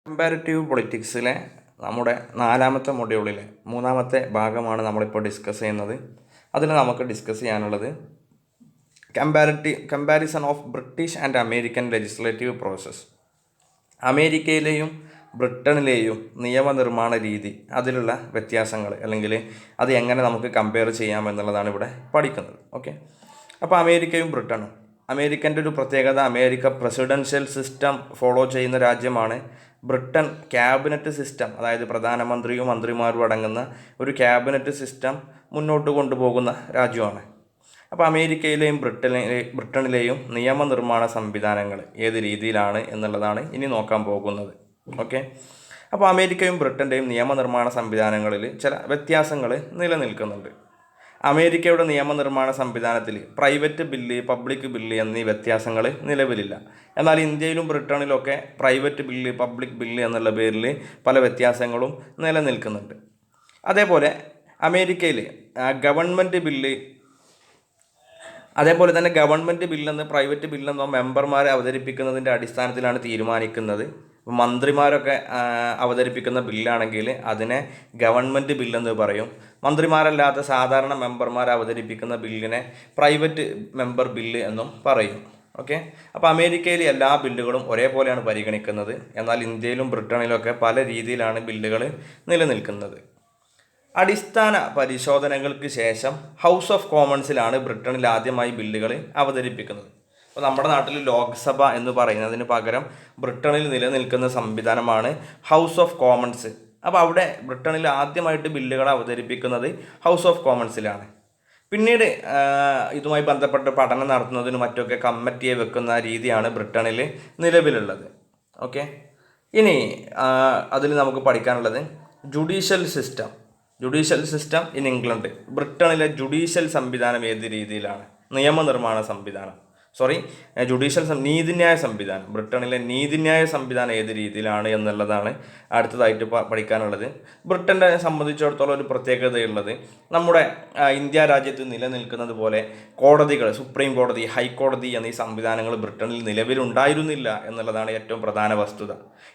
Comparative പൊളിറ്റിക്സിലെ നമ്മുടെ നാലാമത്തെ മൊഡ്യൂളിലെ മൂന്നാമത്തെ ഭാഗമാണ് നമ്മളിപ്പോൾ ഡിസ്കസ് ചെയ്യുന്നത്. അതിൽ നമുക്ക് ഡിസ്കസ് ചെയ്യാനുള്ളത് comparison of British and American legislative process. അമേരിക്കയിലെയും ബ്രിട്ടനിലെയും നിയമനിർമ്മാണ രീതി, അതിലുള്ള വ്യത്യാസങ്ങൾ അല്ലെങ്കിൽ അത് എങ്ങനെ നമുക്ക് കമ്പയർ ചെയ്യാം എന്നുള്ളതാണ് ഇവിടെ പഠിക്കുന്നത്. ഓക്കെ, അപ്പോൾ അമേരിക്കയും ബ്രിട്ടനും, അമേരിക്കൻ്റെ ഒരു പ്രത്യേകത, അമേരിക്ക പ്രസിഡൻഷ്യൽ സിസ്റ്റം ഫോളോ ചെയ്യുന്ന രാജ്യമാണ്. ബ്രിട്ടൻ ക്യാബിനറ്റ് സിസ്റ്റം, അതായത് പ്രധാനമന്ത്രിയും മന്ത്രിമാരും അടങ്ങുന്ന ഒരു ക്യാബിനറ്റ് സിസ്റ്റം മുന്നോട്ട് കൊണ്ടുപോകുന്ന രാജ്യമാണ്. അപ്പോൾ അമേരിക്കയിലെയും ബ്രിട്ടനിലെയും നിയമനിർമ്മാണ സംവിധാനങ്ങൾ ഏത് രീതിയിലാണ് എന്നുള്ളതാണ് ഇനി നോക്കാൻ പോകുന്നത്. ഓക്കെ, അപ്പോൾ അമേരിക്കയും ബ്രിട്ടൻ്റെയും നിയമനിർമ്മാണ സംവിധാനങ്ങളിൽ ചില വ്യത്യാസങ്ങൾ നിലനിൽക്കുന്നുണ്ട്. അമേരിക്കയുടെ നിയമനിർമ്മാണ സംവിധാനത്തിൽ പ്രൈവറ്റ് ബില്ല്, പബ്ലിക് ബില്ല് എന്നീ വ്യത്യാസങ്ങൾ നിലവിലില്ല. എന്നാൽ ഇന്ത്യയിലും ബ്രിട്ടനിലൊക്കെ പ്രൈവറ്റ് ബില്ല്, പബ്ലിക് ബില്ല് എന്നുള്ള പേരിൽ പല വ്യത്യാസങ്ങളും നിലനിൽക്കുന്നുണ്ട്. അതേപോലെ അമേരിക്കയിൽ ഗവൺമെൻറ് ബില്ല്, അതേപോലെ തന്നെ ഗവൺമെൻറ് ബില്ലെന്ന് പ്രൈവറ്റ് ബില്ലെന്നോ മെമ്പർമാരെ അവതരിപ്പിക്കുന്നതിൻ്റെ അടിസ്ഥാനത്തിലാണ് തീരുമാനിക്കുന്നത്. മന്ത്രിമാരൊക്കെ അവതരിപ്പിക്കുന്ന ബില്ലാണെങ്കിൽ അതിനെ ഗവൺമെൻറ് ബില്ലെന്ന് പറയും. മന്ത്രിമാരല്ലാത്ത സാധാരണ മെമ്പർമാർ അവതരിപ്പിക്കുന്ന ബില്ലിനെ പ്രൈവറ്റ് മെമ്പർ ബില്ല് എന്നും പറയും. ഓക്കെ, അപ്പോൾ അമേരിക്കയിൽ എല്ലാ ബില്ലുകളും ഒരേപോലെയാണ് പരിഗണിക്കുന്നത്. എന്നാൽ ഇന്ത്യയിലും ബ്രിട്ടനിലൊക്കെ പല രീതിയിലാണ് ബില്ലുകൾ നിലനിൽക്കുന്നത്. അടിസ്ഥാന പരിശോധനകൾക്ക് ശേഷം ഹൗസ് ഓഫ് കോമൺസിലാണ് ബ്രിട്ടനിൽ ആദ്യമായി ബില്ലുകൾ അവതരിപ്പിക്കുന്നത്. അപ്പോൾ നമ്മുടെ നാട്ടിൽ ലോക്സഭ എന്ന് പറയുന്നതിന് പകരം ബ്രിട്ടനിൽ നിലനിൽക്കുന്ന സംവിധാനമാണ് ഹൗസ് ഓഫ് കോമൺസ്. അപ്പോൾ അവിടെ ബ്രിട്ടനിൽ ആദ്യമായിട്ട് ബില്ലുകൾ അവതരിപ്പിക്കുന്നത് ഹൗസ് ഓഫ് കോമൺസിലാണ്. പിന്നീട് ഇതുമായി ബന്ധപ്പെട്ട് പഠനം നടത്തുന്നതിനും മറ്റൊക്കെ കമ്മിറ്റിയെ വെക്കുന്ന രീതിയാണ് ബ്രിട്ടനിൽ നിലവിലുള്ളത്. ഓക്കെ, ഇനി അതിൽ നമുക്ക് പഠിക്കാനുള്ളത് ജുഡീഷ്യൽ സിസ്റ്റം ഇൻ ഇംഗ്ലണ്ട്. ബ്രിട്ടനിലെ ജുഡീഷ്യൽ സംവിധാനം ഏത് രീതിയിലാണ്? നിയമനിർമ്മാണ സംവിധാനം, നീതിന്യായ സംവിധാനം, ബ്രിട്ടനിലെ നീതിന്യായ സംവിധാനം ഏത് രീതിയിലാണ് എന്നുള്ളതാണ് അടുത്തതായിട്ട് പഠിക്കാനുള്ളത്. ബ്രിട്ടനെ സംബന്ധിച്ചിടത്തോളം ഒരു പ്രത്യേകതയുള്ളത്, നമ്മുടെ ഇന്ത്യ രാജ്യത്ത് നിലനിൽക്കുന്നത് പോലെ കോടതികൾ, സുപ്രീം കോടതി, ഹൈക്കോടതി എന്നീ സംവിധാനങ്ങൾ ബ്രിട്ടനിൽ നിലവിലുണ്ടായിരുന്നില്ല എന്നുള്ളതാണ് ഏറ്റവും പ്രധാന വസ്തുത.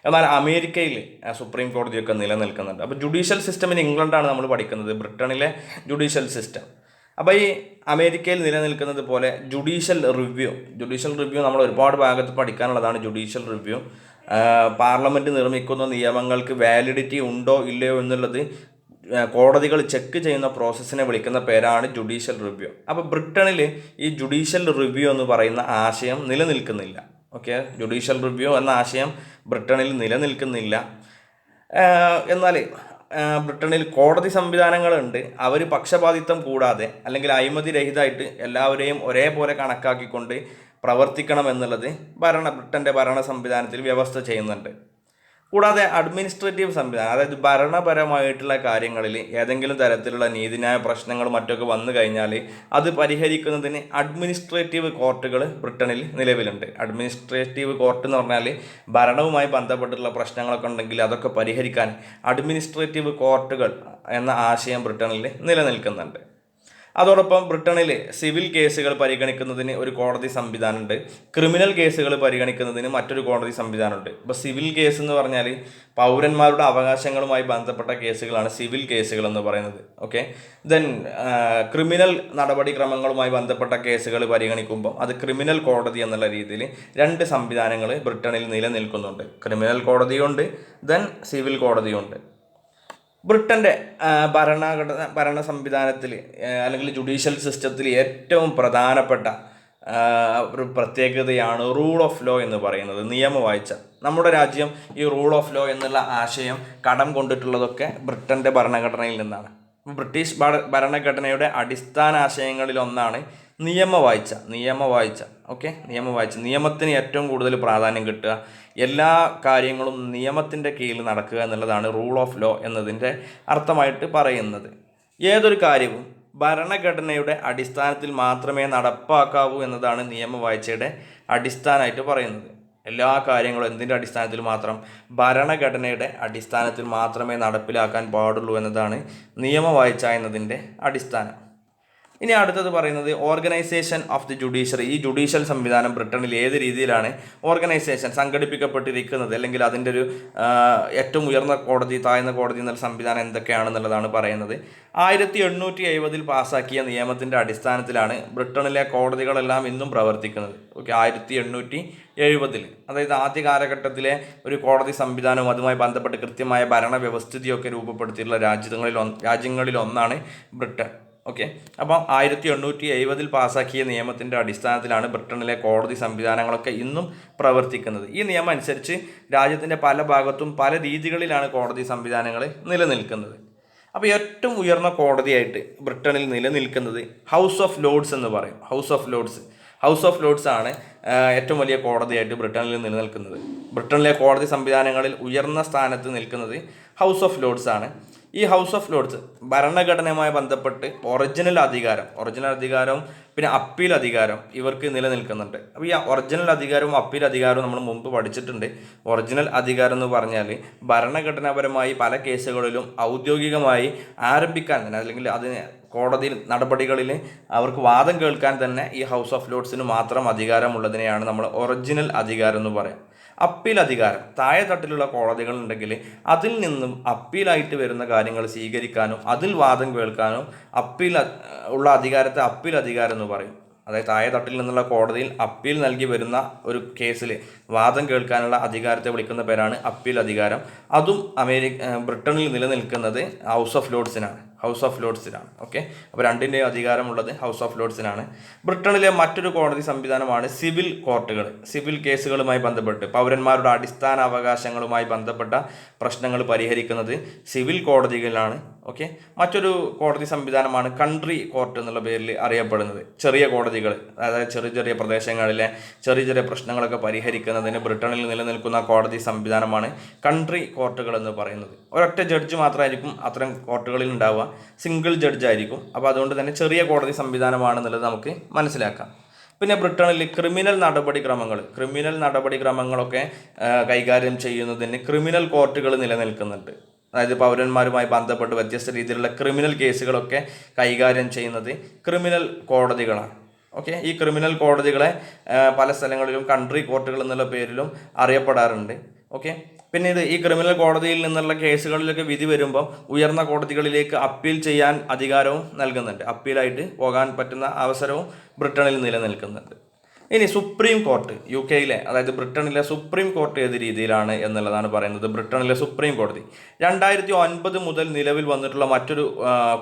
എന്നാൽ അമേരിക്കയിൽ സുപ്രീം കോടതിയൊക്കെ നിലനിൽക്കുന്നുണ്ട്. അപ്പോൾ ജുഡീഷ്യൽ സിസ്റ്റം ഇൻ ഇംഗ്ലണ്ടാണ് നമ്മൾ പഠിക്കുന്നത്, ബ്രിട്ടനിലെ ജുഡീഷ്യൽ സിസ്റ്റം. അപ്പോൾ ഈ അമേരിക്കയിൽ നിലനിൽക്കുന്നത് പോലെ ജുഡീഷ്യൽ റിവ്യൂ നമ്മൾ ഒരുപാട് ഭാഗത്ത് പഠിക്കാനുള്ളതാണ്. ജുഡീഷ്യൽ റിവ്യൂ പാർലമെൻറ്റ് നിർമ്മിക്കുന്ന നിയമങ്ങൾക്ക് വാലിഡിറ്റി ഉണ്ടോ ഇല്ലയോ എന്നുള്ളത് കോടതികൾ ചെക്ക് ചെയ്യുന്ന പ്രോസസ്സിനെ വിളിക്കുന്ന പേരാണ് ജുഡീഷ്യൽ റിവ്യൂ. അപ്പോൾ ബ്രിട്ടനിൽ ഈ ജുഡീഷ്യൽ റിവ്യൂ എന്ന് പറയുന്ന ആശയം നിലനിൽക്കുന്നില്ല. ഓക്കെ, ജുഡീഷ്യൽ റിവ്യൂ എന്ന ആശയം ബ്രിട്ടനിൽ നിലനിൽക്കുന്നില്ല. എന്നാൽ ബ്രിട്ടനിൽ കോടതി സംവിധാനങ്ങളുണ്ട്. അവർ പക്ഷപാതിത്വം കൂടാതെ അല്ലെങ്കിൽ അഴിമതി രഹിതമായിട്ട് എല്ലാവരെയും ഒരേപോലെ കണക്കാക്കിക്കൊണ്ട് പ്രവർത്തിക്കണം എന്നുള്ളത് ബ്രിട്ടൻ്റെ ഭരണ സംവിധാനത്തിൽ വ്യവസ്ഥ ചെയ്യുന്നുണ്ട്. കൂടാതെ അഡ്മിനിസ്ട്രേറ്റീവ് സംവിധാനം, അതായത് ഭരണപരമായിട്ടുള്ള കാര്യങ്ങളിൽ ഏതെങ്കിലും തരത്തിലുള്ള നീതിന്യായ പ്രശ്നങ്ങൾ മറ്റൊക്കെ വന്നു കഴിഞ്ഞാൽ അത് പരിഹരിക്കുന്നതിന് അഡ്മിനിസ്ട്രേറ്റീവ് കോർട്ടുകൾ ബ്രിട്ടനിൽ നിലവിലുണ്ട്. അഡ്മിനിസ്ട്രേറ്റീവ് കോർട്ട് എന്ന് പറഞ്ഞാൽ ഭരണവുമായി ബന്ധപ്പെട്ടുള്ള പ്രശ്നങ്ങളൊക്കെ ഉണ്ടെങ്കിൽ അതൊക്കെ പരിഹരിക്കാൻ അഡ്മിനിസ്ട്രേറ്റീവ് കോർട്ടുകൾ എന്ന ആശയം ബ്രിട്ടനിൽ നിലനിൽക്കുന്നുണ്ട്. അതോടൊപ്പം ബ്രിട്ടനിൽ സിവിൽ കേസുകൾ പരിഗണിക്കുന്നതിന് ഒരു കോടതി സംവിധാനമുണ്ട്. ക്രിമിനൽ കേസുകൾ പരിഗണിക്കുന്നതിന് മറ്റൊരു കോടതി സംവിധാനമുണ്ട്. ഇപ്പോൾ സിവിൽ കേസ് എന്ന് പറഞ്ഞാൽ പൗരന്മാരുടെ അവകാശങ്ങളുമായി ബന്ധപ്പെട്ട കേസുകളാണ് സിവിൽ കേസുകൾ എന്ന് പറയുന്നത്. ഓക്കെ, ദെൻ ക്രിമിനൽ നടപടിക്രമങ്ങളുമായി ബന്ധപ്പെട്ട കേസുകൾ പരിഗണിക്കുമ്പോൾ അത് ക്രിമിനൽ കോടതി എന്നുള്ള രീതിയിൽ രണ്ട് സംവിധാനങ്ങൾ ബ്രിട്ടനിൽ നിലനിൽക്കുന്നുണ്ട്. ക്രിമിനൽ കോടതിയുണ്ട്, ദെൻ സിവിൽ കോടതിയുണ്ട്. ബ്രിട്ടൻ്റെ ഭരണ സംവിധാനത്തിൽ അല്ലെങ്കിൽ ജുഡീഷ്യൽ സിസ്റ്റത്തിൽ ഏറ്റവും പ്രധാനപ്പെട്ട ഒരു പ്രത്യേകതയാണ് റൂൾ ഓഫ് ലോ എന്ന് പറയുന്നത്, നിയമവാഴ്ച. നമ്മുടെ രാജ്യം ഈ റൂൾ ഓഫ് ലോ എന്നുള്ള ആശയം കടം കൊണ്ടിട്ടുള്ളതൊക്കെ ബ്രിട്ടൻ്റെ ഭരണഘടനയിൽ നിന്നാണ്. ബ്രിട്ടീഷ് ഭരണഘടനയുടെ അടിസ്ഥാന ആശയങ്ങളിലൊന്നാണ് നിയമവാഴ്ച. ഓക്കെ, നിയമത്തിന് ഏറ്റവും കൂടുതൽ പ്രാധാന്യം കിട്ടുക, എല്ലാ കാര്യങ്ങളും നിയമത്തിൻ്റെ കീഴിൽ നടക്കുക എന്നുള്ളതാണ് റൂൾ ഓഫ് ലോ എന്നതിൻ്റെ അർത്ഥമായിട്ട് പറയുന്നത്. ഏതൊരു കാര്യവും ഭരണഘടനയുടെ അടിസ്ഥാനത്തിൽ മാത്രമേ നടപ്പാക്കാവൂ എന്നതാണ് നിയമവാഴ്ചയുടെ അടിസ്ഥാനമായിട്ട് പറയുന്നത്. എല്ലാ കാര്യങ്ങളും എന്തിൻ്റെ അടിസ്ഥാനത്തിൽ മാത്രം? ഭരണഘടനയുടെ അടിസ്ഥാനത്തിൽ മാത്രമേ നടപ്പിലാക്കാൻ പാടുള്ളൂ എന്നതാണ് നിയമവാഴ്ച എന്നതിൻ്റെ അടിസ്ഥാനം. ഇനി അടുത്തത് പറയുന്നത് ഓർഗനൈസേഷൻ ഓഫ് ദി ജുഡീഷ്യറി. ഈ ജുഡീഷ്യൽ സംവിധാനം ബ്രിട്ടനിൽ ഏത് രീതിയിലാണ് ഓർഗനൈസേഷൻ സംഘടിപ്പിക്കപ്പെട്ടിരിക്കുന്നത്, അല്ലെങ്കിൽ അതിൻ്റെ ഒരു ഏറ്റവും ഉയർന്ന കോടതി, താഴ്ന്ന കോടതി എന്നുള്ള സംവിധാനം എന്തൊക്കെയാണെന്നുള്ളതാണ് പറയുന്നത്. 1870 പാസ്സാക്കിയ നിയമത്തിൻ്റെ അടിസ്ഥാനത്തിലാണ് ബ്രിട്ടനിലെ കോടതികളെല്ലാം ഇന്നും പ്രവർത്തിക്കുന്നത്. ഓക്കെ, 1870, അതായത് ആദ്യ കാലഘട്ടത്തിലെ ഒരു കോടതി സംവിധാനവും അതുമായി ബന്ധപ്പെട്ട് കൃത്യമായ ഭരണവ്യവസ്ഥിതിയൊക്കെ രൂപപ്പെടുത്തിയിട്ടുള്ള രാജ്യങ്ങളിൽ ഒന്നാണ് ബ്രിട്ടൻ. ഓക്കെ, അപ്പം 1870 പാസ്സാക്കിയ നിയമത്തിൻ്റെ അടിസ്ഥാനത്തിലാണ് ബ്രിട്ടനിലെ കോടതി സംവിധാനങ്ങളൊക്കെ ഇന്നും പ്രവർത്തിക്കുന്നത്. ഈ നിയമം അനുസരിച്ച് രാജ്യത്തിൻ്റെ പല ഭാഗത്തും പല രീതികളിലാണ് കോടതി സംവിധാനങ്ങൾ നിലനിൽക്കുന്നത്. അപ്പോൾ ഏറ്റവും ഉയർന്ന കോടതിയായിട്ട് ബ്രിട്ടനിൽ നിലനിൽക്കുന്നത് ഹൗസ് ഓഫ് ലോർഡ്സ് എന്ന് പറയും. ഹൗസ് ഓഫ് ലോർഡ്സ് ആണ് ഏറ്റവും വലിയ കോടതിയായിട്ട് ബ്രിട്ടനിൽ നിലനിൽക്കുന്നത്. ബ്രിട്ടനിലെ കോടതി സംവിധാനങ്ങളിൽ ഉയർന്ന സ്ഥാനത്ത് നിൽക്കുന്നത് ഹൗസ് ഓഫ് ലോർഡ്സ് ആണ്. ഈ ഹൗസ് ഓഫ് ലോർഡ്സ് ഭരണഘടനയുമായി ബന്ധപ്പെട്ട് ഒറിജിനൽ അധികാരവും പിന്നെ അപ്പീൽ അധികാരം ഇവർക്ക് നിലനിൽക്കുന്നുണ്ട്. അപ്പോൾ ഈ ഒറിജിനൽ അധികാരവും അപ്പീൽ അധികാരവും നമ്മൾ മുമ്പ് പഠിച്ചിട്ടുണ്ട്. ഒറിജിനൽ അധികാരം എന്ന് പറഞ്ഞാൽ ഭരണഘടനാപരമായി പല കേസുകളിലും ഔദ്യോഗികമായി ആരംഭിക്കാൻ തന്നെ, അല്ലെങ്കിൽ അതിന് കോടതി നടപടികളിൽ അവർക്ക് വാദം കേൾക്കാൻ തന്നെ ഈ ഹൗസ് ഓഫ് ലോർഡ്സിന് മാത്രം അധികാരമുള്ളതിനെയാണ് നമ്മൾ ഒറിജിനൽ അധികാരം എന്ന് പറയാം. അപ്പീൽ അധികാരം, താഴെ തട്ടിലുള്ള കോടതികളുണ്ടെങ്കിൽ അതിൽ നിന്നും അപ്പീലായിട്ട് വരുന്ന കാര്യങ്ങൾ സ്വീകരിക്കാനും അതിൽ വാദം കേൾക്കാനും ഉള്ള അധികാരത്തെ അപ്പീൽ അധികാരം എന്ന് പറയും. അതായത് താഴെ തട്ടിൽ നിന്നുള്ള കോടതിയിൽ അപ്പീൽ നൽകി വരുന്ന ഒരു കേസിൽ വാദം കേൾക്കാനുള്ള അധികാരത്തെ വിളിക്കുന്ന പേരാണ് അപ്പീൽ അധികാരം. അതും ബ്രിട്ടനിൽ നിലനിൽക്കുന്നത് ഹൗസ് ഓഫ് ലോർഡ്സിനാണ്. ഓക്കെ, അപ്പോൾ രണ്ടിൻ്റെയും അധികാരമുള്ളത് ഹൗസ് ഓഫ് ലോർഡ്സിനാണ്. ബ്രിട്ടനിലെ മറ്റൊരു കോടതി സംവിധാനമാണ് സിവിൽ കോർട്ടുകൾ. സിവിൽ കേസുകളുമായി ബന്ധപ്പെട്ട് പൗരന്മാരുടെ അടിസ്ഥാന അവകാശങ്ങളുമായി ബന്ധപ്പെട്ട പ്രശ്നങ്ങൾ പരിഹരിക്കുന്നത് സിവിൽ കോടതികളിലാണ്. ഓക്കെ, മറ്റൊരു കോടതി സംവിധാനമാണ് കൺട്രി കോർട്ട് എന്നുള്ള പേരിൽ അറിയപ്പെടുന്നത്. ചെറിയ കോടതികൾ, അതായത് ചെറിയ പ്രദേശങ്ങളിലെ ചെറിയ പ്രശ്നങ്ങളൊക്കെ പരിഹരിക്കുന്നതിന് ബ്രിട്ടനിൽ നിലനിൽക്കുന്ന കോടതി സംവിധാനമാണ് കൺട്രി കോർട്ടുകൾ എന്ന് പറയുന്നത്. ഒരൊറ്റ ജഡ്ജ് മാത്രമായിരിക്കും അത്തരം കോർട്ടുകളിൽ ഉണ്ടാവുക, സിംഗിൾ ജഡ്ജ് ആയിരിക്കും. അപ്പോൾ അതുകൊണ്ട് തന്നെ ചെറിയ കോടതി സംവിധാനമാണെന്നുള്ളത് നമുക്ക് മനസ്സിലാക്കാം. പിന്നെ ബ്രിട്ടനിൽ ക്രിമിനൽ നടപടിക്രമങ്ങളൊക്കെ കൈകാര്യം ചെയ്യുന്നതിന് ക്രിമിനൽ കോർട്ടുകൾ നിലനിൽക്കുന്നുണ്ട്. അതായത് പൗരന്മാരുമായി ബന്ധപ്പെട്ട് വ്യത്യസ്ത രീതിയിലുള്ള ക്രിമിനൽ കേസുകളൊക്കെ കൈകാര്യം ചെയ്യുന്നത് ക്രിമിനൽ കോടതികളാണ്. ഓക്കെ, ഈ ക്രിമിനൽ കോടതികളെ പല സ്ഥലങ്ങളിലും കൺട്രി കോർട്ടുകൾ എന്നുള്ള പേരിലും അറിയപ്പെടാറുണ്ട്. ഓക്കെ, പിന്നീട് ഈ ക്രിമിനൽ കോടതിയിൽ നിന്നുള്ള കേസുകളിലൊക്കെ വിധി വരുമ്പോൾ ഉയർന്ന കോടതികളിലേക്ക് അപ്പീൽ ചെയ്യാൻ അധികാരവും നൽകുന്നുണ്ട്. അപ്പീലായിട്ട് പോകാൻ പറ്റുന്ന അവസരവും ബ്രിട്ടനിൽ നിലനിൽക്കുന്നുണ്ട്. ഇനി സുപ്രീം കോർട്ട്, UK-യിലെ, അതായത് ബ്രിട്ടനിലെ സുപ്രീം കോർട്ട് ഏത് രീതിയിലാണ് എന്നുള്ളതാണ് പറയുന്നത്. ബ്രിട്ടനിലെ സുപ്രീം കോടതി 2009 മുതൽ നിലവിൽ വന്നിട്ടുള്ള മറ്റൊരു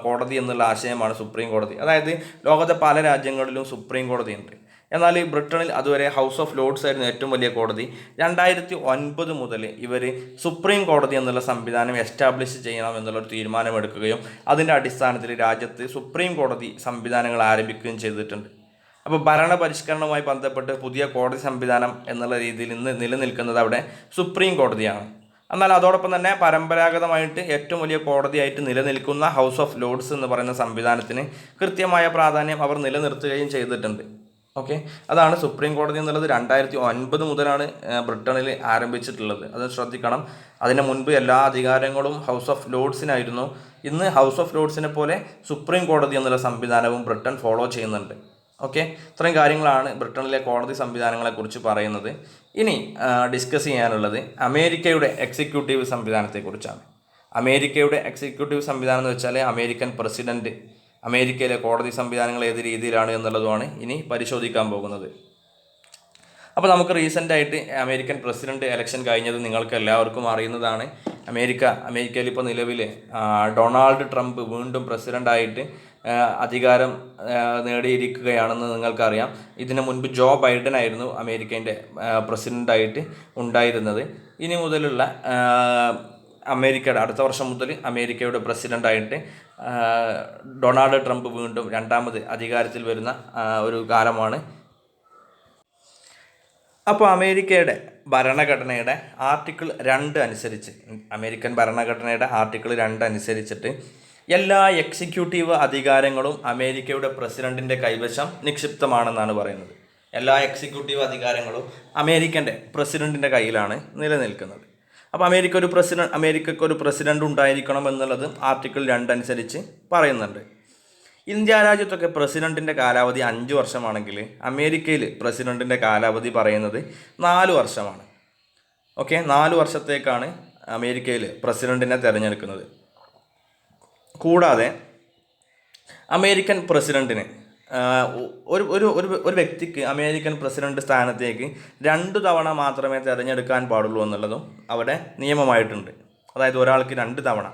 കോടതി എന്നുള്ള ആശയമാണ് സുപ്രീം കോടതി. അതായത് ലോകത്തെ പല രാജ്യങ്ങളിലും സുപ്രീം കോടതി ഉണ്ട്. എന്നാൽ ബ്രിട്ടനിൽ അതുവരെ ഹൗസ് ഓഫ് ലോർഡ്സ് ആയിരുന്നു ഏറ്റവും വലിയ കോടതി. 2009 മുതൽ ഇവർ സുപ്രീം കോടതി എന്നുള്ള സംവിധാനം എസ്റ്റാബ്ലിഷ് ചെയ്യണം എന്നുള്ളൊരു തീരുമാനമെടുക്കുകയും അതിൻ്റെ അടിസ്ഥാനത്തിൽ രാജ്യത്ത് സുപ്രീം കോടതി സംവിധാനങ്ങൾ ആരംഭിക്കുകയും ചെയ്തിട്ടുണ്ട്. അപ്പോൾ ഭരണപരിഷ്കരണവുമായി ബന്ധപ്പെട്ട് പുതിയ കോടതി സംവിധാനം എന്നുള്ള രീതിയിൽ ഇന്ന് നിലനിൽക്കുന്നത് അവിടെ സുപ്രീം കോടതിയാണ്. എന്നാൽ അതോടൊപ്പം തന്നെ പരമ്പരാഗതമായിട്ട് ഏറ്റവും വലിയ കോടതിയായിട്ട് നിലനിൽക്കുന്ന ഹൗസ് ഓഫ് ലോർഡ്സ് എന്ന് പറയുന്ന സംവിധാനത്തിന് കൃത്യമായ പ്രാധാന്യം അവർ നിലനിർത്തുകയും ചെയ്തിട്ടുണ്ട്. ഓക്കെ, അതാണ് സുപ്രീം കോടതി എന്നുള്ളത് 2009 മുതലാണ് ബ്രിട്ടനിൽ ആരംഭിച്ചിട്ടുള്ളത്. അത് ശ്രദ്ധിക്കണം. അതിന് മുൻപ് എല്ലാ അധികാരങ്ങളും ഹൗസ് ഓഫ് ലോർഡ്സിനായിരുന്നു. ഇന്ന് ഹൗസ് ഓഫ് ലോർഡ്സിനെ പോലെ സുപ്രീം കോടതി എന്നുള്ള സംവിധാനവും ബ്രിട്ടൻ ഫോളോ ചെയ്യുന്നുണ്ട്. ഓക്കെ, ഇത്രയും കാര്യങ്ങളാണ് ബ്രിട്ടനിലെ കോടതി സംവിധാനങ്ങളെക്കുറിച്ച് പറയുന്നത്. ഇനി ഡിസ്കസ് ചെയ്യാനുള്ളത് അമേരിക്കയുടെ എക്സിക്യൂട്ടീവ് സംവിധാനത്തെക്കുറിച്ചാണ്. അമേരിക്കയുടെ എക്സിക്യൂട്ടീവ് സംവിധാനം എന്ന് വെച്ചാൽ അമേരിക്കൻ പ്രസിഡൻറ്റ്, അമേരിക്കയിലെ കോടതി സംവിധാനങ്ങൾ ഏത് രീതിയിലാണ് എന്നുള്ളതുമാണ് ഇനി പരിശോധിക്കാൻ പോകുന്നത്. അപ്പോൾ നമുക്ക് റീസെൻ്റായിട്ട് അമേരിക്കൻ പ്രസിഡൻറ്റ് ഇലക്ഷൻ കഴിഞ്ഞത് നിങ്ങൾക്ക് എല്ലാവർക്കും അറിയുന്നതാണ്. അമേരിക്കയിൽ ഇപ്പോൾ നിലവിൽ ഡൊണാൾഡ് ട്രംപ് വീണ്ടും പ്രസിഡൻ്റായിട്ട് അധികാരം നേടിയിരിക്കുകയാണെന്ന് നിങ്ങൾക്കറിയാം. ഇതിനു മുൻപ് ജോ ബൈഡൻ ആയിരുന്നു അമേരിക്കേൻ്റെ പ്രസിഡൻ്റായിട്ട് ഉണ്ടായിരുന്നത്. ഇനി മുതലുള്ള അടുത്ത വർഷം മുതൽ അമേരിക്കയുടെ പ്രസിഡൻ്റായിട്ട് ഡൊണാൾഡ് ട്രംപ് വീണ്ടും രണ്ടാമത് അധികാരത്തിൽ വരുന്ന ഒരു കാലമാണ്. അപ്പോൾ അമേരിക്കയുടെ ഭരണഘടനയുടെ ആർട്ടിക്കിൾ 2 അനുസരിച്ച്, അമേരിക്കൻ ഭരണഘടനയുടെ ആർട്ടിക്കിൾ 2 അനുസരിച്ചിട്ട് എല്ലാ എക്സിക്യൂട്ടീവ് അധികാരങ്ങളും അമേരിക്കയുടെ പ്രസിഡൻറ്റിൻ്റെ കൈവശം നിക്ഷിപ്തമാണെന്നാണ് പറയുന്നത്. എല്ലാ എക്സിക്യൂട്ടീവ് അധികാരങ്ങളും അമേരിക്കൻ്റെ പ്രസിഡൻറ്റിൻ്റെ കയ്യിലാണ് നിലനിൽക്കുന്നത്. അപ്പോൾ അമേരിക്കയ്ക്ക് ഒരു പ്രസിഡന്റ് ഉണ്ടായിരിക്കണം എന്നുള്ളത് ആർട്ടിക്കിൾ 2 അനുസരിച്ച് പറയുന്നുണ്ട്. ഇന്ത്യ രാജ്യത്തൊക്കെ പ്രസിഡന്റിൻ്റെ കാലാവധി 5 വർഷമാണെങ്കിൽ അമേരിക്കയിൽ പ്രസിഡന്റിൻ്റെ കാലാവധി പറയുന്നത് 4 വർഷമാണ്. ഓക്കെ, 4 വർഷത്തേക്കാണ് അമേരിക്കയിൽ പ്രസിഡന്റിനെ തിരഞ്ഞെടുക്കുന്നത്. കൂടാതെ അമേരിക്കൻ പ്രസിഡന്റിന് ഒരു ഒരു ഒരു ഒരു വ്യക്തിക്ക് അമേരിക്കൻ പ്രസിഡന്റ് സ്ഥാനത്തേക്ക് 2 തവണ മാത്രമേ തിരഞ്ഞെടുക്കാൻ പാടുള്ളൂ എന്നുള്ളതും അവിടെ നിയമമായിട്ടുണ്ട്. അതായത് ഒരാൾക്ക് 2 തവണ,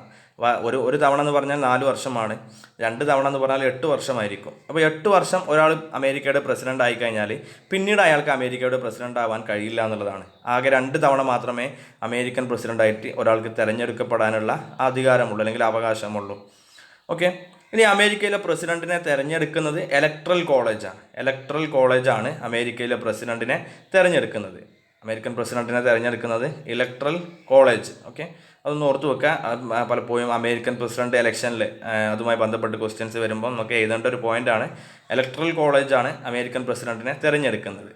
ഒരു തവണ എന്ന് പറഞ്ഞാൽ 4 വർഷമാണ്, 2 തവണ എന്ന് പറഞ്ഞാൽ 8 വർഷമായിരിക്കും. അപ്പോൾ 8 വർഷം ഒരാൾ അമേരിക്കയുടെ പ്രസിഡന്റ് ആയിക്കഴിഞ്ഞാൽ പിന്നീട് അയാൾക്ക് അമേരിക്കയുടെ പ്രസിഡന്റ് ആവാൻ കഴിയില്ല എന്നുള്ളതാണ്. ആകെ 2 തവണ മാത്രമേ അമേരിക്കൻ പ്രസിഡന്റായിട്ട് ഒരാൾക്ക് തിരഞ്ഞെടുക്കപ്പെടാനുള്ള അധികാരമുള്ളൂ അല്ലെങ്കിൽ അവകാശമുള്ളൂ. ഓക്കെ, ഇനി അമേരിക്കയിലെ പ്രസിഡന്റിനെ തിരഞ്ഞെടുക്കുന്നത് ഇലക്ട്രൽ കോളേജാണ് അമേരിക്കയിലെ പ്രസിഡന്റിനെ തിരഞ്ഞെടുക്കുന്നത്. അമേരിക്കൻ പ്രസിഡന്റിനെ തിരഞ്ഞെടുക്കുന്നത് ഇലക്ട്രൽ കോളേജ്. ഓക്കെ, അതൊന്ന് ഓർത്ത് വെക്കുക. പലപ്പോഴും അമേരിക്കൻ പ്രസിഡന്റ് ഇലക്ഷനിൽ അതുമായി ബന്ധപ്പെട്ട് ക്വസ്റ്റ്യൻസ് വരുമ്പോൾ നമുക്ക് എഴുതേണ്ട ഒരു പോയിന്റാണ്. ഇലക്ട്രൽ കോളേജാണ് അമേരിക്കൻ പ്രസിഡന്റിനെ തിരഞ്ഞെടുക്കുന്നത്.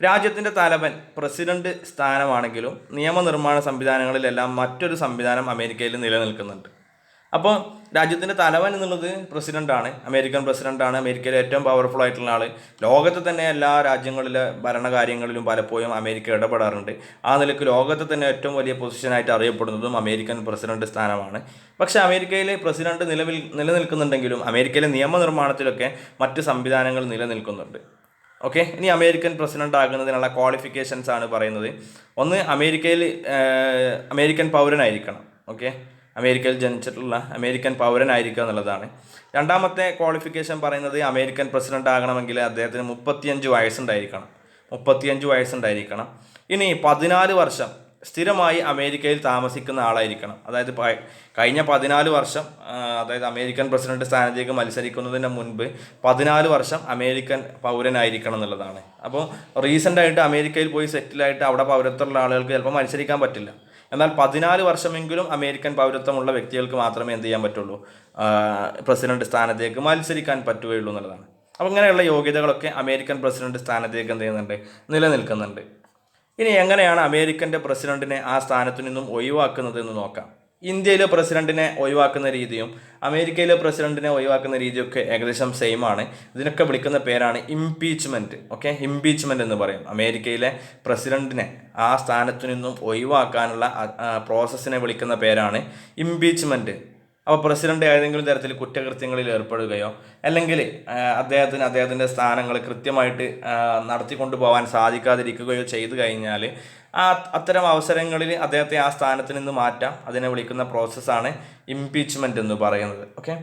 രാജ്യത്തിൻ്റെ തലവൻ പ്രസിഡന്റ് സ്ഥാനമാണെങ്കിലും നിയമനിർമ്മാണ സംവിധാനങ്ങളിലെല്ലാം മറ്റൊരു സംവിധാനം അമേരിക്കയിൽ നിലനിൽക്കുന്നുണ്ട്. അപ്പോൾ രാജ്യത്തിൻ്റെ തലവൻ എന്നുള്ളത് പ്രസിഡൻ്റാണ്, അമേരിക്കൻ പ്രസിഡൻ്റാണ്, അമേരിക്കയിലെ ഏറ്റവും പവർഫുൾ ആയിട്ടുള്ള ആൾ. ലോകത്തെ തന്നെ എല്ലാ രാജ്യങ്ങളിലെ ഭരണകാര്യങ്ങളിലും പലപ്പോഴും അമേരിക്ക ഇടപെടാറുണ്ട്. ആ നിലയ്ക്ക് ലോകത്തെ തന്നെ ഏറ്റവും വലിയ പൊസിഷനായിട്ട് അറിയപ്പെടുന്നതും അമേരിക്കൻ പ്രസിഡന്റ് സ്ഥാനമാണ്. പക്ഷേ അമേരിക്കയിലെ പ്രസിഡന്റ് നിലനിൽക്കുന്നുണ്ടെങ്കിലും അമേരിക്കയിലെ നിയമനിർമ്മാണത്തിലൊക്കെ മറ്റ് സംവിധാനങ്ങൾ നിലനിൽക്കുന്നുണ്ട്. ഓക്കെ, ഇനി അമേരിക്കൻ പ്രസിഡന്റ് ആകുന്നതിനുള്ള ക്വാളിഫിക്കേഷൻസ് ആണ് പറയുന്നത്. ഒന്ന്, അമേരിക്കൻ പൗരനായിരിക്കണം. ഓക്കെ, അമേരിക്കയിൽ ജനിച്ചിട്ടുള്ള അമേരിക്കൻ പൗരനായിരിക്കുക എന്നുള്ളതാണ്. രണ്ടാമത്തെ ക്വാളിഫിക്കേഷൻ പറയുന്നത് അമേരിക്കൻ പ്രസിഡന്റ് ആകണമെങ്കിൽ അദ്ദേഹത്തിന് 35 വയസ്സുണ്ടായിരിക്കണം. ഇനി 14 വർഷം സ്ഥിരമായി അമേരിക്കയിൽ താമസിക്കുന്ന ആളായിരിക്കണം. അതായത് കഴിഞ്ഞ 14 വർഷം, അതായത് അമേരിക്കൻ പ്രസിഡന്റ് സ്ഥാനത്തേക്ക് മത്സരിക്കുന്നതിന് മുൻപ് 14 വർഷം അമേരിക്കൻ പൗരനായിരിക്കണം എന്നുള്ളതാണ്. അപ്പോൾ റീസെൻ്റായിട്ട് അമേരിക്കയിൽ പോയി സെറ്റിലായിട്ട് അവിടെ പൗരത്വമുള്ള ആളുകൾക്ക് ചിലപ്പോൾ മത്സരിക്കാൻ പറ്റില്ല. എന്നാൽ 14 വർഷമെങ്കിലും അമേരിക്കൻ പൗരത്വമുള്ള വ്യക്തികൾക്ക് മാത്രമേ എന്ത് ചെയ്യാൻ പറ്റുള്ളൂ, പ്രസിഡന്റ് സ്ഥാനത്തേക്ക് മത്സരിക്കാൻ പറ്റുകയുള്ളൂ എന്നുള്ളതാണ്. അപ്പോൾ ഇങ്ങനെയുള്ള യോഗ്യതകളൊക്കെ അമേരിക്കൻ പ്രസിഡന്റ് സ്ഥാനത്തേക്ക് എന്ത് ചെയ്യുന്നുണ്ട്, നിലനിൽക്കുന്നുണ്ട്. ഇനി എങ്ങനെയാണ് അമേരിക്കൻ്റെ പ്രസിഡന്റിനെ ആ സ്ഥാനത്തു നിന്നും ഒഴിവാക്കുന്നത് എന്ന് നോക്കാം. ഇന്ത്യയിലെ പ്രസിഡന്റിനെ ഒഴിവാക്കുന്ന രീതിയും അമേരിക്കയിലെ പ്രസിഡന്റിനെ ഒഴിവാക്കുന്ന രീതിയൊക്കെ ഏകദേശം സെയിം ആണ്. ഇതിനൊക്കെ വിളിക്കുന്ന പേരാണ് ഇംപീച്ച്മെൻറ്റ്. ഓക്കെ, ഇംപീച്ച്മെൻറ്റ് എന്ന് പറയും. അമേരിക്കയിലെ പ്രസിഡന്റിനെ ആ സ്ഥാനത്തു നിന്നും ഒഴിവാക്കാനുള്ള പ്രോസസ്സിനെ വിളിക്കുന്ന പേരാണ് ഇംപീച്ച്മെൻറ്റ്. അപ്പോൾ പ്രസിഡന്റ് ഏതെങ്കിലും തരത്തിൽ കുറ്റകൃത്യങ്ങളിൽ ഏർപ്പെടുകയോ അല്ലെങ്കിൽ അദ്ദേഹത്തിൻ്റെ സ്ഥാനങ്ങൾ കൃത്യമായിട്ട് നടത്തിക്കൊണ്ടു പോകാൻ സാധിക്കാതിരിക്കുകയോ ചെയ്തു കഴിഞ്ഞാൽ അത്തരം അവസരങ്ങളിൽ അദ്ദേഹത്തെ ആ സ്ഥാനത്ത് നിന്ന് മാറ്റാം. അതിനെ വിളിക്കുന്ന പ്രോസസ്സാണ് ഇംപീച്ച്മെൻറ്റ് എന്ന് പറയുന്നത്. ഓക്കെ,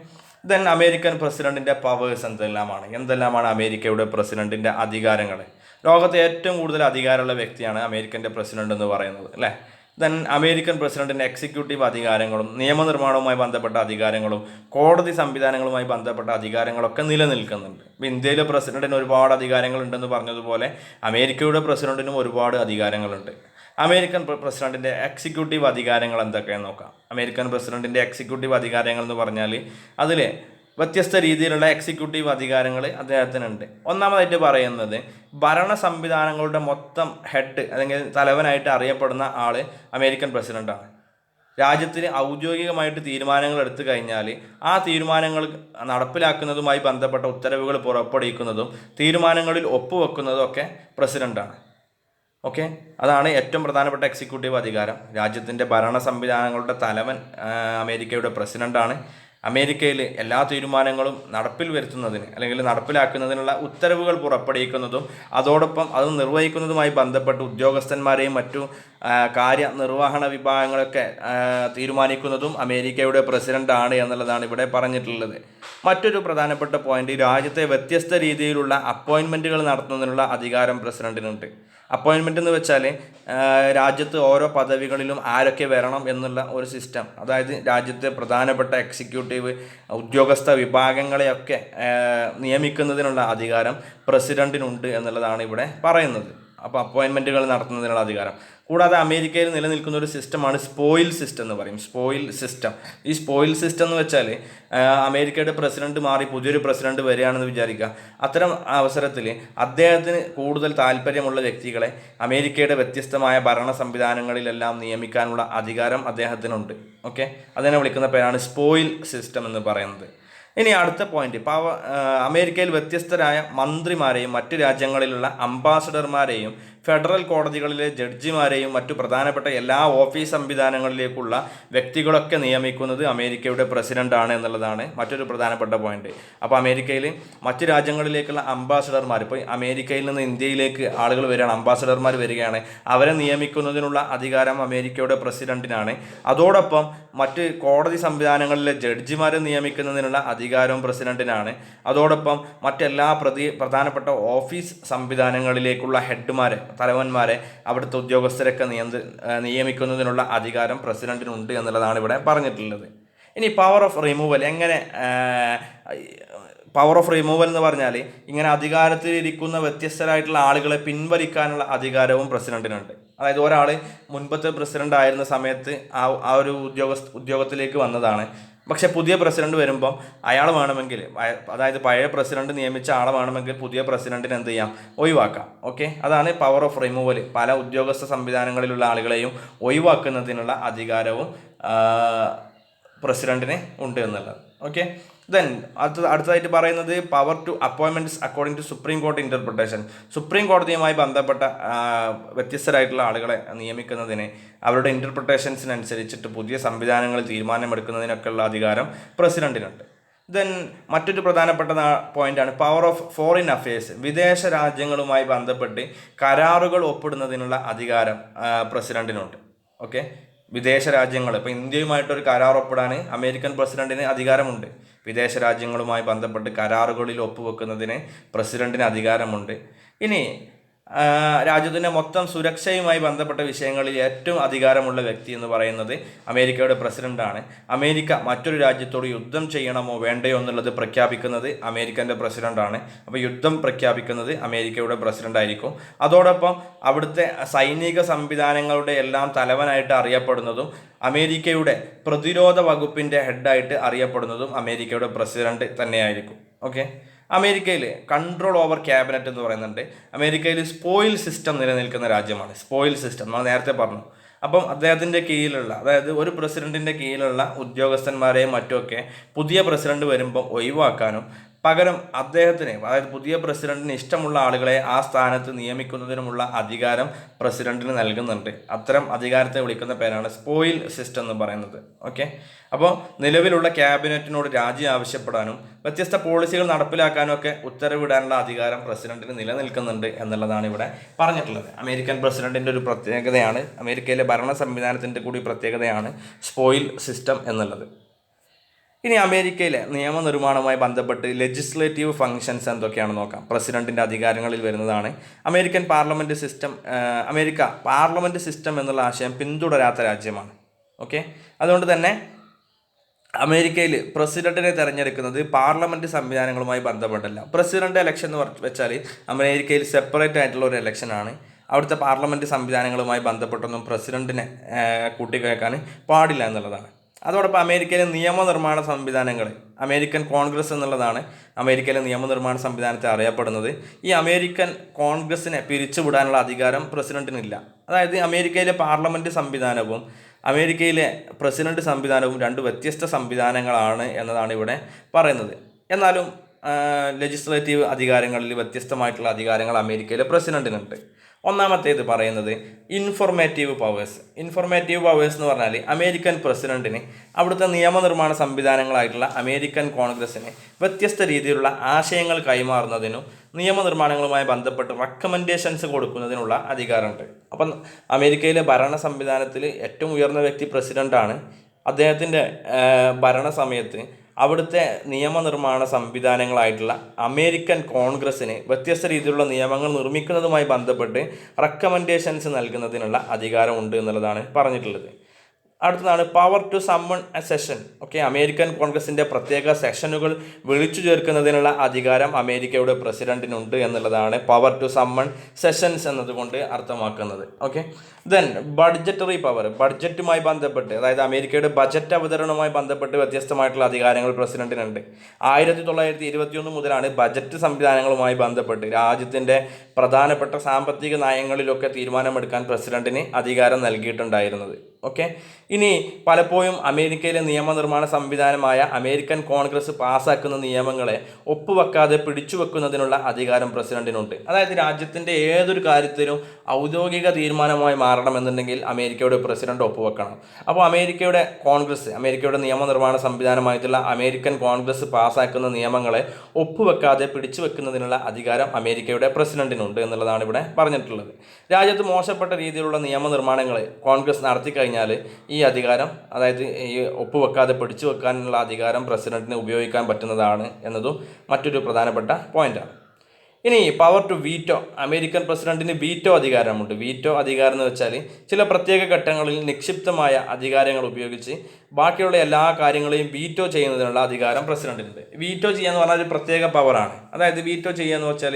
ദെൻ അമേരിക്കൻ പ്രസിഡന്റിൻ്റെ പവേഴ്സ് എന്തെല്ലാമാണ് അമേരിക്കയുടെ പ്രസിഡന്റിൻ്റെ അധികാരങ്ങൾ. ലോകത്തെ ഏറ്റവും കൂടുതൽ അധികാരമുള്ള വ്യക്തിയാണ് അമേരിക്കൻ്റെ പ്രസിഡന്റ് എന്ന് പറയുന്നത്, അല്ലേ. ദെൻ അമേരിക്കൻ പ്രസിഡന്റിൻ്റെ എക്സിക്യൂട്ടീവ് അധികാരങ്ങളും നിയമനിർമ്മാണവുമായി ബന്ധപ്പെട്ട അധികാരങ്ങളും കോടതി സംവിധാനങ്ങളുമായി ബന്ധപ്പെട്ട അധികാരങ്ങളൊക്കെ നിലനിൽക്കുന്നുണ്ട്. ഇപ്പോൾ ഇന്ത്യയിലെ പ്രസിഡന്റിന് ഒരുപാട് അധികാരങ്ങളുണ്ടെന്ന് പറഞ്ഞതുപോലെ അമേരിക്കയുടെ പ്രസിഡന്റിനും ഒരുപാട് അധികാരങ്ങളുണ്ട്. അമേരിക്കൻ പ്രസിഡന്റിൻ്റെ എക്സിക്യൂട്ടീവ് അധികാരങ്ങൾ എന്തൊക്കെയാണെന്ന് നോക്കാം. അമേരിക്കൻ പ്രസിഡന്റിൻ്റെ എക്സിക്യൂട്ടീവ് അധികാരങ്ങൾ എന്ന് പറഞ്ഞാൽ അതിൽ വ്യത്യസ്ത രീതിയിലുള്ള എക്സിക്യൂട്ടീവ് അധികാരങ്ങൾ അദ്ദേഹത്തിനുണ്ട്. ഒന്നാമതായിട്ട് പറയുന്നത് ഭരണ സംവിധാനങ്ങളുടെ മൊത്തം ഹെഡ് അല്ലെങ്കിൽ തലവനായിട്ട് അറിയപ്പെടുന്ന ആൾ അമേരിക്കൻ പ്രസിഡന്റാണ്. രാജ്യത്തിന് ഔദ്യോഗികമായിട്ട് തീരുമാനങ്ങൾ എടുത്തു കഴിഞ്ഞാൽ ആ തീരുമാനങ്ങൾ നടപ്പിലാക്കുന്നതുമായി ബന്ധപ്പെട്ട ഉത്തരവുകൾ പുറപ്പെടുവിക്കുന്നതും തീരുമാനങ്ങളിൽ ഒപ്പുവെക്കുന്നതും ഒക്കെ പ്രസിഡന്റാണ്. ഓക്കെ, അതാണ് ഏറ്റവും പ്രധാനപ്പെട്ട എക്സിക്യൂട്ടീവ് അധികാരം. രാജ്യത്തിൻ്റെ ഭരണ സംവിധാനങ്ങളുടെ തലവൻ അമേരിക്കയുടെ പ്രസിഡന്റാണ്. അമേരിക്കയിൽ എല്ലാ തീരുമാനങ്ങളും നടപ്പിൽ വരുത്തുന്നതിന് അല്ലെങ്കിൽ നടപ്പിലാക്കുന്നതിനുള്ള ഉത്തരവുകൾ പുറപ്പെടുവിക്കുന്നതും അതോടൊപ്പം അത് നിർവഹിക്കുന്നതുമായി ബന്ധപ്പെട്ട് ഉദ്യോഗസ്ഥന്മാരെയും മറ്റു കാര്യനിർവഹണ വിഭാഗങ്ങളൊക്കെ തീരുമാനിക്കുന്നതും അമേരിക്കയുടെ പ്രസിഡന്റാണ് എന്നുള്ളതാണ് ഇവിടെ പറഞ്ഞിട്ടുള്ളത്. മറ്റൊരു പ്രധാനപ്പെട്ട പോയിന്റ്, രാജ്യത്തെ വ്യത്യസ്ത രീതിയിലുള്ള അപ്പോയിൻമെൻറ്റുകൾ നടത്തുന്നതിനുള്ള അധികാരം പ്രസിഡന്റിനുണ്ട്. അപ്പോയിൻമെൻ്റ് എന്ന് വെച്ചാൽ രാജ്യത്ത് ഓരോ പദവികളിലും ആരൊക്കെ വരണം എന്നുള്ള ഒരു സിസ്റ്റം. അതായത് രാജ്യത്തെ പ്രധാനപ്പെട്ട എക്സിക്യൂട്ടീവ് ഉദ്യോഗസ്ഥ വിഭാഗങ്ങളെയൊക്കെ നിയമിക്കുന്നതിനുള്ള അധികാരം പ്രസിഡന്റിനുണ്ട് എന്നുള്ളതാണ് ഇവിടെ പറയുന്നത്. അപ്പോൾ അപ്പോയിൻമെൻറ്റുകൾ നടത്തുന്നതിനുള്ള അധികാരം. കൂടാതെ അമേരിക്കയിൽ നിലനിൽക്കുന്ന ഒരു സിസ്റ്റമാണ് സ്പോയിൽ സിസ്റ്റം എന്ന് പറയും. ഈ സ്പോയിൽ സിസ്റ്റം എന്ന് വെച്ചാൽ അമേരിക്കയുടെ പ്രസിഡന്റ് മാറി പുതിയൊരു പ്രസിഡന്റ് വരികയാണെന്ന് വിചാരിക്കുക. അത്തരം അവസരത്തിൽ അദ്ദേഹത്തിന് കൂടുതൽ താല്പര്യമുള്ള വ്യക്തികളെ അമേരിക്കയുടെ വ്യത്യസ്തമായ ഭരണ സംവിധാനങ്ങളിലെല്ലാം നിയമിക്കാനുള്ള അധികാരം അദ്ദേഹത്തിനുണ്ട്. ഓക്കെ, അതിനെ വിളിക്കുന്ന പേരാണ് സ്പോയിൽ സിസ്റ്റം എന്ന് പറയുന്നത്. ഇനി അടുത്ത പോയിന്റ്, അമേരിക്കയിൽ വ്യത്യസ്തരായ മന്ത്രിമാരെയും മറ്റു രാജ്യങ്ങളിലുള്ള അംബാസഡർമാരെയും ഫെഡറൽ കോടതികളിലെ ജഡ്ജിമാരെയും മറ്റു പ്രധാനപ്പെട്ട എല്ലാ ഓഫീസ് സംവിധാനങ്ങളിലേക്കുള്ള വ്യക്തികളൊക്കെ നിയമിക്കുന്നത് അമേരിക്കയുടെ പ്രസിഡന്റാണ് എന്നുള്ളതാണ് മറ്റൊരു പ്രധാനപ്പെട്ട പോയിന്റ്. അപ്പോൾ അമേരിക്കയിൽ മറ്റു രാജ്യങ്ങളിലേക്കുള്ള അംബാസഡർമാർ, ഇപ്പോൾ അമേരിക്കയിൽ നിന്ന് ഇന്ത്യയിലേക്ക് ആളുകൾ വരികയാണ്, അംബാസഡർമാർ വരികയാണ്, അവരെ നിയമിക്കുന്നതിനുള്ള അധികാരം അമേരിക്കയുടെ പ്രസിഡന്റിനാണ്. അതോടൊപ്പം മറ്റ് കോടതി സംവിധാനങ്ങളിലെ ജഡ്ജിമാരെ നിയമിക്കുന്നതിനുള്ള അധികാരവും പ്രസിഡന്റിനാണ്. അതോടൊപ്പം മറ്റെല്ലാ പ്രധാനപ്പെട്ട ഓഫീസ് സംവിധാനങ്ങളിലേക്കുള്ള ഹെഡ്മാരെ, തലവന്മാരെ, അവിടുത്തെ ഉദ്യോഗസ്ഥരൊക്കെ നിയമിക്കുന്നതിനുള്ള അധികാരം പ്രസിഡന്റിനുണ്ട് എന്നുള്ളതാണ് ഇവിടെ പറഞ്ഞിട്ടുള്ളത്. ഇനി പവർ ഓഫ് റിമൂവൽ എങ്ങനെ, പവർ ഓഫ് റിമൂവൽ എന്ന് പറഞ്ഞാൽ ഇങ്ങനെ അധികാരത്തിലിരിക്കുന്ന വ്യത്യസ്തരായിട്ടുള്ള ആളുകളെ പിൻവലിക്കാനുള്ള അധികാരവും പ്രസിഡന്റിനുണ്ട്. അതായത് ഒരാൾ മുൻപത്തെ പ്രസിഡന്റ് ആയിരുന്ന സമയത്ത് ആ ഒരു ഉദ്യോഗത്തിലേക്ക് വന്നതാണ്, പക്ഷെ പുതിയ പ്രസിഡന്റ് വരുമ്പം അയാൾ വേണമെങ്കിൽ, അതായത് പഴയ പ്രസിഡന്റ് നിയമിച്ച ആളെ വേണമെങ്കിൽ പുതിയ പ്രസിഡന്റിന് എന്ത് ചെയ്യാം, ഒഴിവാക്കാം. ഓക്കെ, അതാണ് പവർ ഓഫ് റിമൂവൽ. പല ഉദ്യോഗസ്ഥ സംവിധാനങ്ങളിലുള്ള ആളുകളെയും ഒഴിവാക്കുന്നതിനുള്ള അധികാരവും പ്രസിഡന്റിന് ഉണ്ട് എന്നുള്ളത്. ഓക്കെ, ദെൻ അടുത്തതായിട്ട് പറയുന്നത് power to appointments according to supreme കോടതി ഇൻ്റർപ്രിട്ടേഷൻ. സുപ്രീം കോടതിയുമായി ബന്ധപ്പെട്ട വ്യത്യസ്തരായിട്ടുള്ള ആളുകളെ നിയമിക്കുന്നതിന് അവരുടെ ഇൻ്റർപ്രിട്ടേഷൻസിനനുസരിച്ചിട്ട് പുതിയ സംവിധാനങ്ങൾ തീരുമാനമെടുക്കുന്നതിനൊക്കെയുള്ള അധികാരം പ്രസിഡന്റിനുണ്ട്. ദെൻ മറ്റൊരു പ്രധാനപ്പെട്ട പോയിന്റാണ് പവർ ഓഫ് ഫോറിൻ അഫയേഴ്സ്. വിദേശ രാജ്യങ്ങളുമായി ബന്ധപ്പെട്ട് കരാറുകൾ ഒപ്പിടുന്നതിനുള്ള അധികാരം പ്രസിഡന്റിനുണ്ട്. ഓക്കെ, വിദേശ രാജ്യങ്ങൾ, ഇപ്പോൾ ഇന്ത്യയുമായിട്ടൊരു കരാർ ഒപ്പിടാൻ അമേരിക്കൻ പ്രസിഡന്റിന് അധികാരമുണ്ട്. വിദേശ രാജ്യങ്ങളുമായി ബന്ധപ്പെട്ട് കരാറുകളിൽ ഒപ്പുവെക്കുന്നതിന് പ്രസിഡന്റിന് അധികാരമുണ്ട്. ഇനി രാജ്യത്തിൻ്റെ മൊത്തം സുരക്ഷയുമായി ബന്ധപ്പെട്ട വിഷയങ്ങളിൽ ഏറ്റവും അധികാരമുള്ള വ്യക്തി എന്ന് പറയുന്നത് അമേരിക്കയുടെ പ്രസിഡന്റാണ്. അമേരിക്ക മറ്റൊരു രാജ്യത്തോട് യുദ്ധം ചെയ്യണമോ വേണ്ടയോ എന്നുള്ളത് പ്രഖ്യാപിക്കുന്നത് അമേരിക്കൻ്റെ പ്രസിഡന്റാണ്. അപ്പോൾ യുദ്ധം പ്രഖ്യാപിക്കുന്നത് അമേരിക്കയുടെ പ്രസിഡന്റ് ആയിരിക്കും. അതോടൊപ്പം അവിടുത്തെ സൈനിക സംവിധാനങ്ങളുടെ എല്ലാം തലവനായിട്ട് അറിയപ്പെടുന്നതും അമേരിക്കയുടെ പ്രതിരോധ വകുപ്പിൻ്റെ ഹെഡായിട്ട് അറിയപ്പെടുന്നതും അമേരിക്കയുടെ പ്രസിഡന്റ് തന്നെയായിരിക്കും. ഓക്കെ, അമേരിക്കയിൽ കൺട്രോൾ ഓവർ ക്യാബിനറ്റ് എന്ന് പറയുന്നുണ്ട്. അമേരിക്കയിൽ സ്പോയിൽ സിസ്റ്റം നിലനിൽക്കുന്ന രാജ്യമാണ്. സ്പോയിൽ സിസ്റ്റം നമ്മൾ നേരത്തെ പറഞ്ഞു. അപ്പം അദ്ദേഹത്തിൻ്റെ കീഴിലുള്ള, അതായത് ഒരു പ്രസിഡന്റിൻ്റെ കീഴിലുള്ള ഉദ്യോഗസ്ഥന്മാരെയും മറ്റുമൊക്കെ പുതിയ പ്രസിഡന്റ് വരുമ്പം ഒഴിവാക്കാനും പകരം അദ്ദേഹത്തിന്, അതായത് പുതിയ പ്രസിഡന്റിന് ഇഷ്ടമുള്ള ആളുകളെ ആ സ്ഥാനത്ത് നിയമിക്കുന്നതിനുമുള്ള അധികാരം പ്രസിഡന്റിന് നൽകുന്നുണ്ട്. അത്തരം അധികാരത്തെ വിളിക്കുന്ന പേരാണ് സ്പോയിൽ സിസ്റ്റം എന്ന് പറയുന്നത്. ഓക്കെ, അപ്പോൾ നിലവിലുള്ള ക്യാബിനറ്റിനോട് രാജി ആവശ്യപ്പെടാനും വ്യത്യസ്ത പോളിസികൾ നടപ്പിലാക്കാനും ഒക്കെ ഉത്തരവിടാനുള്ള അധികാരം പ്രസിഡന്റിന് നിലനിൽക്കുന്നുണ്ട് എന്നുള്ളതാണ് ഇവിടെ പറഞ്ഞിട്ടുള്ളത്. അമേരിക്കൻ പ്രസിഡന്റിൻ്റെ ഒരു പ്രത്യേകതയാണ്, അമേരിക്കയിലെ ഭരണ സംവിധാനത്തിൻ്റെ കൂടി പ്രത്യേകതയാണ് സ്പോയിൽ സിസ്റ്റം എന്നുള്ളത്. ഇനി അമേരിക്കയിലെ നിയമനിർമ്മാണവുമായി ബന്ധപ്പെട്ട് ലെജിസ്ലേറ്റീവ് ഫങ്ഷൻസ് എന്തൊക്കെയാണെന്ന് നോക്കാം. പ്രസിഡന്റിൻ്റെ അധികാരങ്ങളിൽ വരുന്നതാണ്. American parliament system, America parliament system എന്നുള്ള ആശയം പിന്തുടരാത്ത രാജ്യമാണ്. ഓക്കെ, അതുകൊണ്ട് തന്നെ അമേരിക്കയിൽ പ്രസിഡന്റിനെ തിരഞ്ഞെടുക്കുന്നത് പാർലമെൻറ്റ് സംവിധാനങ്ങളുമായി ബന്ധപ്പെട്ടല്ല. പ്രസിഡന്റ് ഇലക്ഷൻ എന്ന് വെച്ചാൽ അമേരിക്കയിൽ സെപ്പറേറ്റ് ആയിട്ടുള്ള ഒരു ഇലക്ഷനാണ്. അവിടുത്തെ പാർലമെൻറ്റ് സംവിധാനങ്ങളുമായി ബന്ധപ്പെട്ടൊന്നും പ്രസിഡന്റിനെ കൂട്ടിക്കയക്കാൻ പാടില്ല എന്നുള്ളതാണ്. അതോടൊപ്പം അമേരിക്കയിലെ നിയമനിർമ്മാണ സംവിധാനങ്ങൾ, അമേരിക്കൻ കോൺഗ്രസ് എന്നുള്ളതാണ് അമേരിക്കയിലെ നിയമനിർമ്മാണ സംവിധാനത്തെ അറിയപ്പെടുന്നത്. ഈ അമേരിക്കൻ കോൺഗ്രസിനെ പിരിച്ചുവിടാനുള്ള അധികാരം പ്രസിഡന്റിനില്ല. അതായത് അമേരിക്കയിലെ പാർലമെൻറ്റ് സംവിധാനവും അമേരിക്കയിലെ പ്രസിഡന്റ് സംവിധാനവും രണ്ട് വ്യത്യസ്ത സംവിധാനങ്ങളാണ് എന്നതാണ് ഇവിടെ പറയുന്നത്. എന്നാലും ലെജിസ്ലേറ്റീവ് അധികാരങ്ങളിൽ വ്യത്യസ്തമായിട്ടുള്ള അധികാരങ്ങൾ അമേരിക്കയിലെ പ്രസിഡന്റിനുണ്ട്. ഒന്നാമത്തേത് പറയുന്നത് ഇൻഫോർമേറ്റീവ് പവേഴ്സ്. ഇൻഫോർമേറ്റീവ് പവേഴ്സ് എന്ന് പറഞ്ഞാൽ അമേരിക്കൻ പ്രസിഡന്റിന് അവിടുത്തെ നിയമനിർമ്മാണ സംവിധാനങ്ങളായിട്ടുള്ള അമേരിക്കൻ കോൺഗ്രസ്സിന് വ്യത്യസ്ത രീതിയിലുള്ള ആശയങ്ങൾ കൈമാറുന്നതിനും നിയമനിർമ്മാണങ്ങളുമായി ബന്ധപ്പെട്ട് റെക്കമെൻഡേഷൻസ് കൊടുക്കുന്നതിനുള്ള അധികാരമുണ്ട്. അപ്പം അമേരിക്കയിലെ ഭരണ സംവിധാനത്തിൽ ഏറ്റവും ഉയർന്ന വ്യക്തി പ്രസിഡന്റാണ്. അദ്ദേഹത്തിൻ്റെ ഭരണ സമയത്ത് അവിടുത്തെ നിയമനിർമ്മാണ സംവിധാനങ്ങളായിട്ടുള്ള അമേരിക്കൻ കോൺഗ്രസ്സിന് വ്യത്യസ്ത രീതിയിലുള്ള നിയമങ്ങൾ നിർമ്മിക്കുന്നതുമായി ബന്ധപ്പെട്ട് റെക്കമെൻഡേഷൻസ് നൽകുന്നതിനുള്ള അധികാരമുണ്ട് എന്നുള്ളതാണ് പറഞ്ഞിട്ടുള്ളത്. അടുത്തതാണ് power to summon a session. Okay, American കോൺഗ്രസിൻ്റെ പ്രത്യേക സെഷനുകൾ വിളിച്ചു ചേർക്കുന്നതിനുള്ള അധികാരം അമേരിക്കയുടെ പ്രസിഡന്റിനുണ്ട് എന്നുള്ളതാണ് പവർ ടു സമ്മൺ സെഷൻസ് എന്നതുകൊണ്ട് അർത്ഥമാക്കുന്നത്. Okay, then budgetary power. ബഡ്ജറ്റുമായി ബന്ധപ്പെട്ട്, അതായത് അമേരിക്കയുടെ ബജറ്റ് അവതരണവുമായി ബന്ധപ്പെട്ട് വ്യത്യസ്തമായിട്ടുള്ള അധികാരങ്ങൾ പ്രസിഡന്റിനുണ്ട്. 1921 മുതലാണ് ബജറ്റ് സംവിധാനങ്ങളുമായി ബന്ധപ്പെട്ട് രാജ്യത്തിൻ്റെ പ്രധാനപ്പെട്ട സാമ്പത്തിക നയങ്ങളിലൊക്കെ തീരുമാനമെടുക്കാൻ പ്രസിഡന്റിന് അധികാരം നൽകിയിട്ടുണ്ടായിരുന്നത്. ഓക്കെ. ഇനി പലപ്പോഴും അമേരിക്കയിലെ നിയമനിർമ്മാണ സംവിധാനമായ അമേരിക്കൻ കോൺഗ്രസ് പാസ്സാക്കുന്ന നിയമങ്ങളെ ഒപ്പുവെക്കാതെ പിടിച്ചു വെക്കുന്നതിനുള്ള അധികാരം പ്രസിഡന്റിനുണ്ട്. അതായത് രാജ്യത്തിൻ്റെ ഏതൊരു കാര്യത്തിലും ഔദ്യോഗിക തീരുമാനമായി മാറണമെന്നുണ്ടെങ്കിൽ അമേരിക്കയുടെ പ്രസിഡന്റ് ഒപ്പുവെക്കണം. അപ്പോൾ അമേരിക്കയുടെ കോൺഗ്രസ്, അമേരിക്കയുടെ നിയമനിർമ്മാണ സംവിധാനമായിട്ടുള്ള അമേരിക്കൻ കോൺഗ്രസ് പാസ്സാക്കുന്ന നിയമങ്ങളെ ഒപ്പുവെക്കാതെ പിടിച്ചു വെക്കുന്നതിനുള്ള അധികാരം അമേരിക്കയുടെ പ്രസിഡന്റിനുണ്ട് എന്നുള്ളതാണ് ഇവിടെ പറഞ്ഞിട്ടുള്ളത്. രാജ്യത്ത് മോശപ്പെട്ട രീതിയിലുള്ള നിയമനിർമ്മാണങ്ങൾ കോൺഗ്രസ് നടത്തി കഴിഞ്ഞാൽ ഈ അധികാരം, അതായത് ഈ ഒപ്പുവെക്കാതെ പിടിച്ചു വെക്കാനുള്ള അധികാരം പ്രസിഡന്റിന് ഉപയോഗിക്കാൻ പറ്റുന്നതാണ് എന്നതും മറ്റൊരു പ്രധാനപ്പെട്ട പോയിന്റാണ്. ഇനി പവർ ടു വീറ്റോ. അമേരിക്കൻ പ്രസിഡന്റിന് വീറ്റോ അധികാരമുണ്ട്. വീറ്റോ അധികാരം എന്ന് വെച്ചാൽ ചില പ്രത്യേക ഘട്ടങ്ങളിൽ നിക്ഷിപ്തമായ അധികാരങ്ങൾ ഉപയോഗിച്ച് ബാക്കിയുള്ള എല്ലാ കാര്യങ്ങളെയും വീറ്റോ ചെയ്യുന്നതിനുള്ള അധികാരം പ്രസിഡന്റിനുണ്ട്. വീറ്റോ ചെയ്യുക എന്ന് പറഞ്ഞാൽ ഒരു പ്രത്യേക പവറാണ്. അതായത് വീറ്റോ ചെയ്യുക എന്ന് വെച്ചാൽ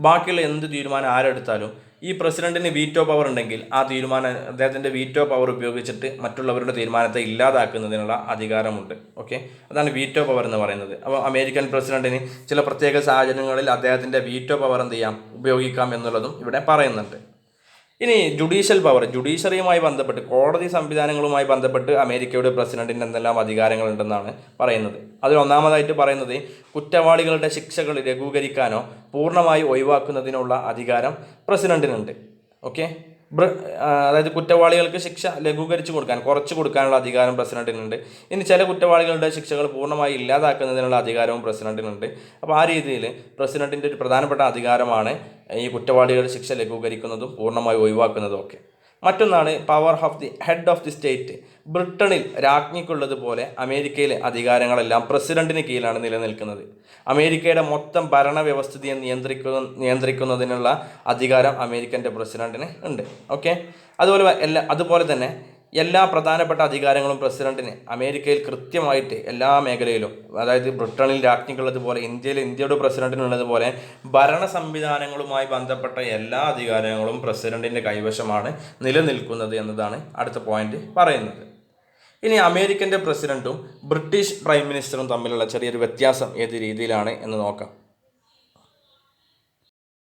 ബാക്കിയുള്ള എന്ത് തീരുമാനം ആരെടുത്താലും ഈ പ്രസിഡന്റിന് വീറ്റോ പവർ ഉണ്ടെങ്കിൽ ആ തീരുമാനം, അദ്ദേഹത്തിൻ്റെ വീറ്റോ പവർ ഉപയോഗിച്ചിട്ട് മറ്റുള്ളവരുടെ തീരുമാനത്തെ ഇല്ലാതാക്കുന്നതിനുള്ള അധികാരമുണ്ട്. ഓക്കെ, അതാണ് വീറ്റോ പവർ എന്ന് പറയുന്നത്. അപ്പോൾ അമേരിക്കൻ പ്രസിഡന്റിന് ചില പ്രത്യേക സാഹചര്യങ്ങളിൽ അദ്ദേഹത്തിൻ്റെ വീറ്റോ പവർ എന്ത് ചെയ്യാം, ഉപയോഗിക്കാം എന്നുള്ളതും ഇവിടെ പറയുന്നുണ്ട്. ഇനി ജുഡീഷ്യൽ പവർ. ജുഡീഷ്യറിയുമായി ബന്ധപ്പെട്ട്, കോടതി സംവിധാനങ്ങളുമായി ബന്ധപ്പെട്ട് അമേരിക്കയുടെ പ്രസിഡന്റിന് എന്തെല്ലാം അധികാരങ്ങളുണ്ടെന്നാണ് പറയുന്നത്. അതിൽ ഒന്നാമതായിട്ട് പറയുന്നത് കുറ്റവാളികളുടെ ശിക്ഷകൾ ലഘൂകരിക്കാനോ പൂർണ്ണമായി ഒഴിവാക്കുന്നതിനുള്ള അധികാരം പ്രസിഡന്റിനുണ്ട്. ഓക്കെ, അതായത് കുറ്റവാളികൾക്ക് ശിക്ഷ ലഘൂകരിച്ച് കൊടുക്കാൻ, കുറച്ച് കൊടുക്കാനുള്ള അധികാരം പ്രസിഡന്റിനുണ്ട്. ഇനി ചില കുറ്റവാളികളുടെ ശിക്ഷകൾ പൂർണ്ണമായി ഇല്ലാതാക്കുന്നതിനുള്ള അധികാരവും പ്രസിഡന്റിനുണ്ട്. അപ്പോൾ ആ രീതിയിൽ പ്രസിഡന്റിൻ്റെ ഒരു പ്രധാനപ്പെട്ട അധികാരമാണ് ഈ കുറ്റവാളികളുടെ ശിക്ഷ ലഘൂകരിക്കുന്നതും പൂർണ്ണമായി ഒഴിവാക്കുന്നതും ഒക്കെ. മറ്റൊന്നാണ് power of the head of the state. ബ്രിട്ടനിൽ രാജ്ഞിക്കുള്ളതുപോലെ അമേരിക്കയിലെ അധികാരങ്ങളെല്ലാം പ്രസിഡന്റിന് കീഴിലാണ് നിലനിൽക്കുന്നത്. അമേരിക്കയുടെ മൊത്തം ഭരണവ്യവസ്ഥിതിയെ നിയന്ത്രിക്കുന്നതിനുള്ള അധികാരം അമേരിക്കൻ്റെ പ്രസിഡന്റിന് ഉണ്ട്. ഓക്കെ, അതുപോലെ തന്നെ എല്ലാ പ്രധാനപ്പെട്ട അധികാരങ്ങളും പ്രസിഡന്റിന് അമേരിക്കയിൽ കൃത്യമായിട്ട് എല്ലാ മേഖലയിലും, അതായത് ബ്രിട്ടനിൽ രാജ്ഞിക്കുള്ളതുപോലെ ഇന്ത്യയുടെ പ്രസിഡന്റിനുള്ളതുപോലെ ഭരണ സംവിധാനങ്ങളുമായി ബന്ധപ്പെട്ട എല്ലാ അധികാരങ്ങളും പ്രസിഡന്റിൻ്റെ കൈവശമാണ് നിലനിൽക്കുന്നത് എന്നതാണ് അടുത്ത പോയിന്റ് പറയുന്നത്. ഇനി അമേരിക്കൻ്റെ പ്രസിഡന്റും ബ്രിട്ടീഷ് പ്രൈം മിനിസ്റ്ററും തമ്മിലുള്ള ചെറിയൊരു വ്യത്യാസം ഏത് രീതിയിലാണ് എന്ന് നോക്കാം.